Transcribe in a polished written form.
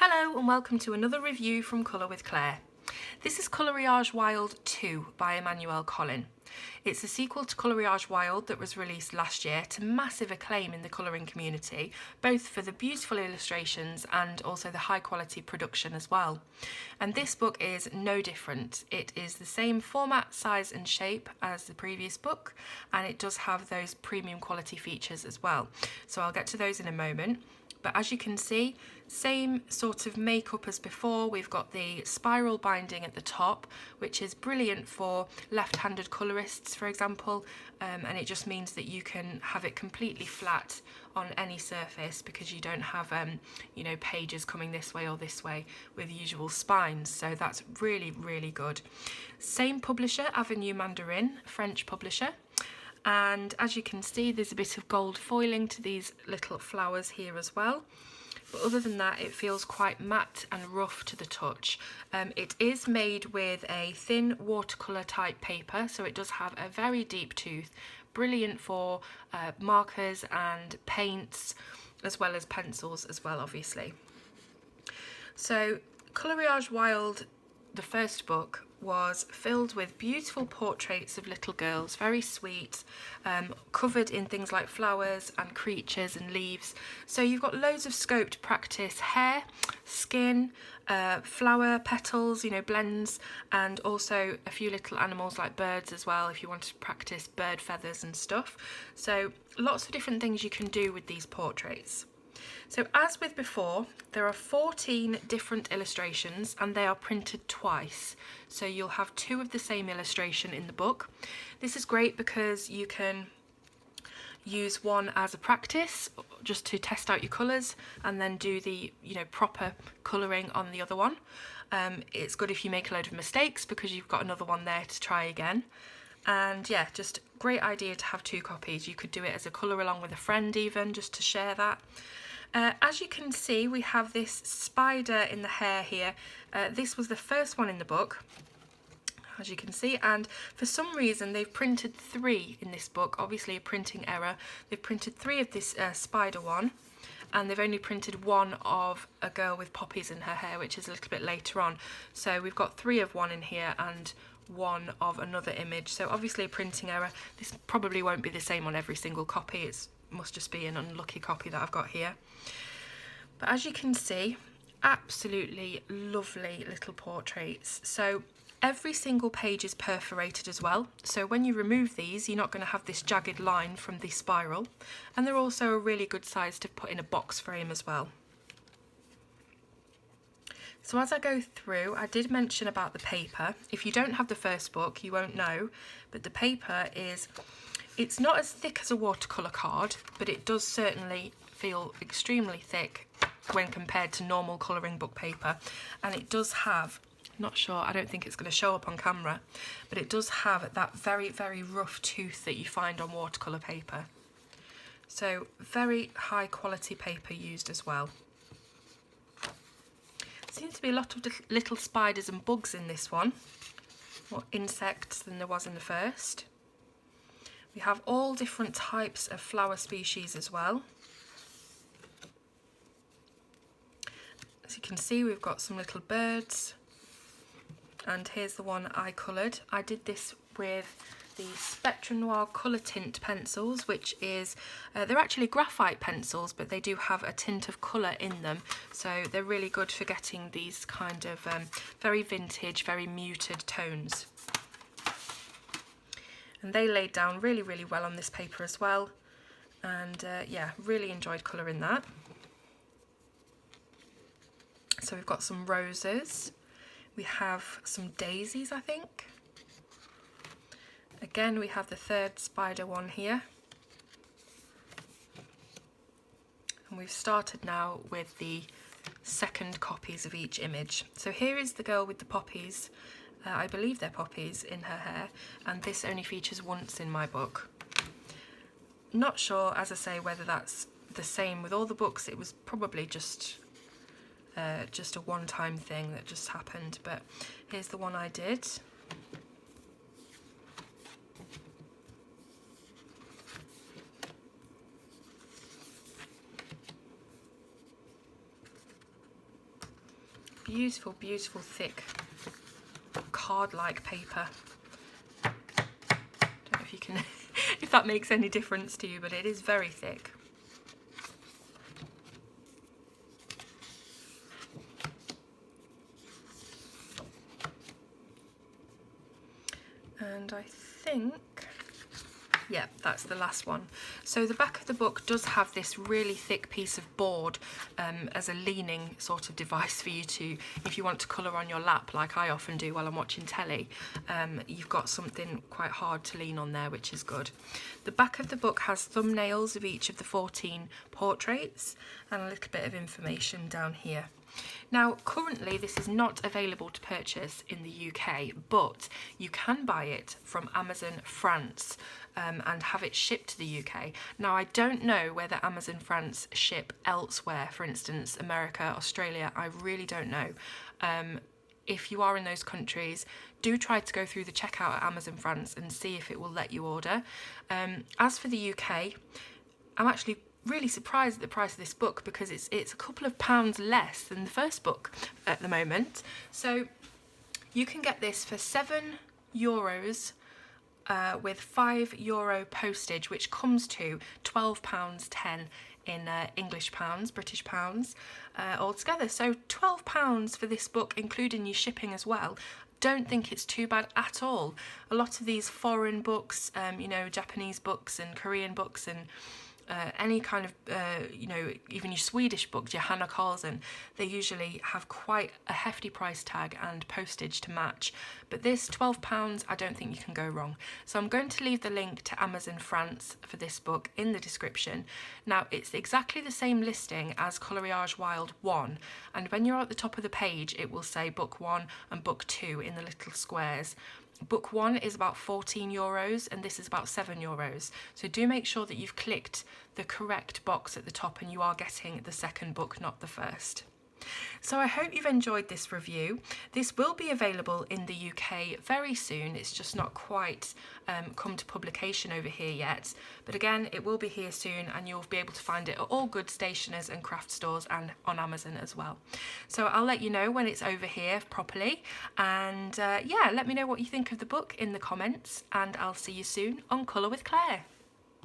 Hello and welcome to another review from Colour with Claire. This is Coloriage Wild 2 by Emmanuelle Colin. It's a sequel to Coloriage Wild that was released last year to massive acclaim in the colouring community, both for the beautiful illustrations and also the high quality production as well. And this book is no different. It is the same format, size and shape as the previous book, and it does have those premium quality features as well. So I'll get to those in a moment. But as you can see, same sort of makeup as before. We've got the spiral binding at the top, which is brilliant for left-handed colourists, for example, and it just means that you can have it completely flat on any surface because you don't have, pages coming this way or this way with usual spines. So that's really, really good. Same publisher, Avenue Mandarin, French publisher. And as you can see, there's a bit of gold foiling to these little flowers here as well. But other than that, it feels quite matte and rough to the touch. It is made with a thin watercolour type paper, so it does have a very deep tooth, brilliant for markers and paints, as well as pencils as well, obviously. So Coloriage Wild, the first book, was filled with beautiful portraits of little girls, very sweet, covered in things like flowers and creatures and leaves. So you've got loads of scope to practice hair, skin, flower petals, blends, and also a few little animals like birds as well if you want to practice bird feathers and stuff. So lots of different things you can do with these portraits. So as with before, there are 14 different illustrations and they are printed twice. So you'll have two of the same illustration in the book. This is great because you can use one as a practice just to test out your colours and then do the proper colouring on the other one. It's good if you make a load of mistakes because you've got another one there to try again. And yeah, just great idea to have two copies. You could do it as a colour along with a friend even, just to share that. As you can see, we have this spider in the hair here. This was the first one in the book, as you can see, and for some reason they've printed 3 in this book, obviously a printing error. They've printed 3 of this spider one, and they've only printed 1 of a girl with poppies in her hair, which is a little bit later on. So we've got 3 of one in here and 1 of another image. So obviously a printing error. This probably won't be the same on every single copy. It must just be an unlucky copy that I've got here. But as you can see, absolutely lovely little portraits. So every single page is perforated as well. So when you remove these, you're not going to have this jagged line from the spiral. And they're also a really good size to put in a box frame as well. So as I go through, I did mention about the paper. If you don't have the first book, you won't know, but the paper it's not as thick as a watercolour card, but it does certainly feel extremely thick when compared to normal colouring book paper. And it does have, not sure, I don't think it's going to show up on camera, but it does have that very, very rough tooth that you find on watercolour paper. So very high quality paper used as well. Seems to be a lot of little spiders and bugs in this one, more insects than there was in the first. We have all different types of flower species as well. As you can see, we've got some little birds, and here's the one I coloured. I did this with the Spectrum Noir colour tint pencils, which is, they're actually graphite pencils, but they do have a tint of colour in them, so they're really good for getting these kind of very vintage, very muted tones. And they laid down really, really well on this paper as well, and yeah, really enjoyed colouring that. So we've got some roses, we have some daisies, I think. Again, we have the third spider one here. And we've started now with the second copies of each image. So here is the girl with the poppies. I believe they're poppies in her hair, and this only features once in my book. Not sure, as I say, whether that's the same with all the books. It was probably just a one-time thing that just happened, but here's the one I did. beautiful, beautiful thick card-like paper. Don't know if you can, if that makes any difference to you, but it is very thick. And I think, yeah, that's the last one. So the back of the book does have this really thick piece of board as a leaning sort of device for you to, if you want to colour on your lap like I often do while I'm watching telly, you've got something quite hard to lean on there, which is good. The back of the book has thumbnails of each of the 14 portraits and a little bit of information down here. Now, currently this is not available to purchase in the UK, but you can buy it from Amazon France and have it shipped to the UK. Now, I don't know whether Amazon France ship elsewhere, for instance, America, Australia, I really don't know. If you are in those countries, do try to go through the checkout at Amazon France and see if it will let you order. As for the UK, I'm actually really surprised at the price of this book because it's a couple of pounds less than the first book at the moment. So you can get this for €7 with €5 postage, which comes to £12.10 in English pounds, British pounds altogether. So £12 for this book, including your shipping as well. Don't think it's too bad at all. A lot of these foreign books, you know, Japanese books and Korean books and any kind of, you know, even your Swedish books, your Hannah Carlsen, they usually have quite a hefty price tag and postage to match. But this £12, I don't think you can go wrong. So I'm going to leave the link to Amazon France for this book in the description. Now, it's exactly the same listing as Coloriage Wild 1. And when you're at the top of the page, it will say book 1 and book 2 in the little squares. Book 1 is about €14 and this is about €7. So do make sure that you've clicked the correct box at the top and you are getting the second book, not the first. So I hope you've enjoyed this review. This will be available in the UK very soon. It's just not quite come to publication over here yet. But again, it will be here soon and you'll be able to find it at all good stationers and craft stores and on Amazon as well. So I'll let you know when it's over here properly. And yeah, let me know what you think of the book in the comments and I'll see you soon on Colour with Claire.